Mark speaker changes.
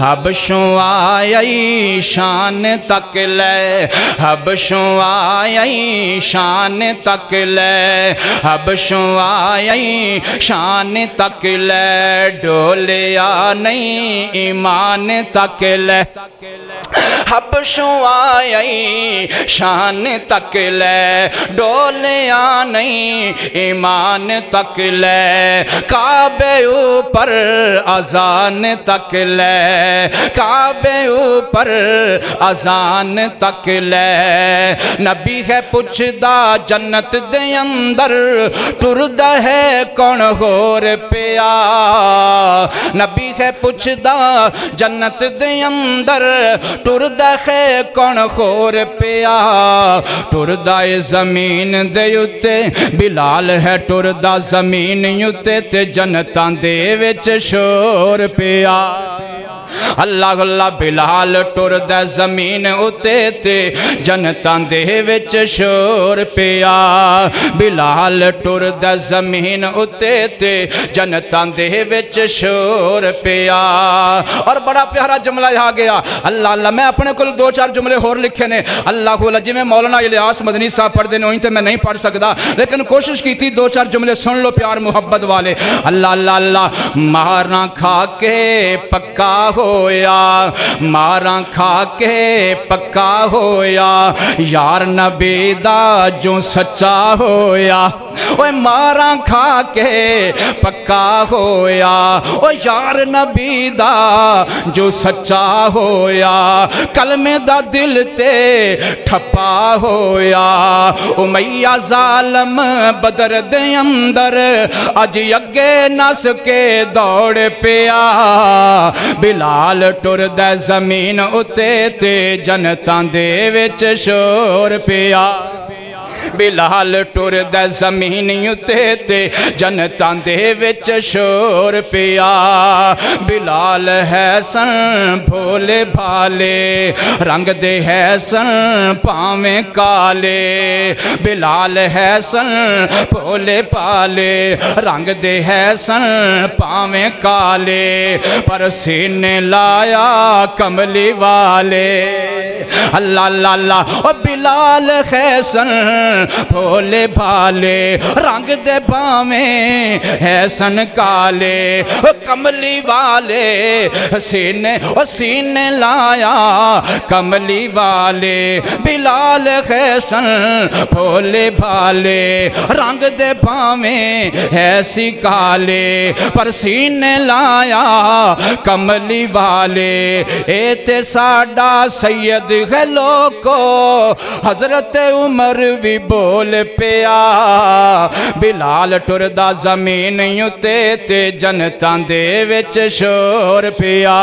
Speaker 1: हबशों आई शान तक ले, हबशों आई शान तक ले, हबशों आई शान तक ले, डोलिया नहीं ईमान तक ले, हबशों आई शान तक ले, डोलिया नहीं ईमान तक ले, काबे ऊपर अजान तक ले, काबे ऊपर अजान तक ले, नबी है पुछदा जन्नत दे अंदर टुरदा है कौन होर पिया, नबी है पुछदा जन्नत दे अंदर टुरदा है कौन होर पिया, टुरदा है जमीन दे उत्ते बिलाल है टुरदा जमीन उत्ते ते जन्नतां दे विच शोर पिया, अल्लाह अल्लाह बिलाल टुरदा जमीन उत्ते ते जन्नतां दे विच शोर पिया, बिलाल टुरदा जमीन उत्ते ते जन्नतां दे विच शोर पिया। और बड़ा प्यारा जुमला आ गया, अल्लाह अल्लाह मैं अपने को दो चार जुमले होर लिखे ने, अल्लाह अल्लाह जिवें मौलाना इलियास मदनी साहब पढ़ते हैं तो मैं नहीं पढ़ सकता, लेकिन कोशिश की थी दो चार जुमले सुन लो प्यार मुहब्बत वाले। अल्लाह अल्लाह अल्लाह मारा खा के पक्का होया, मारा खा के पक्का होया, यार नबी दा जो सच्चा होया, ओए मारा खा के पक्का होया, ओ यार नबी दा जो सच्चा होया, कलमे दा दिल ते ठप्पा होया, उमैया जालम बदर दे अंदर अज अगे नस के दौड़ पिया, बिलाल टुरदा जमीन उत्ते ते जन्नतां दे विच शोर पिया, बिलाल टुरदा जमीन उत्ते ते जन्नतां दे विच शोर पिया, बिलाल है सन भोले भाले रंग दे है सन भावें काले, बिलाल है सन भोले भाले रंग दे है सन भावें काले, पर सीने लाया कमली वाले, अल्लाह अल्लाह अल्लाह ओ बिलाल है सन भोले भाले रंग दे भावें है सन काले, कमली वाले सीने ओ सीने लाया कमली वाले, बिलाल है सन भोले भाले रंग दे भावें है सी काले, पर सीने लाया कमली वाले, ए ते साडा सैयद है लोको हजरत उमर भी बोल पिया, बिलाल टुरदा जमीन उत्ते ते जन्नतां दे विच शोर पिया।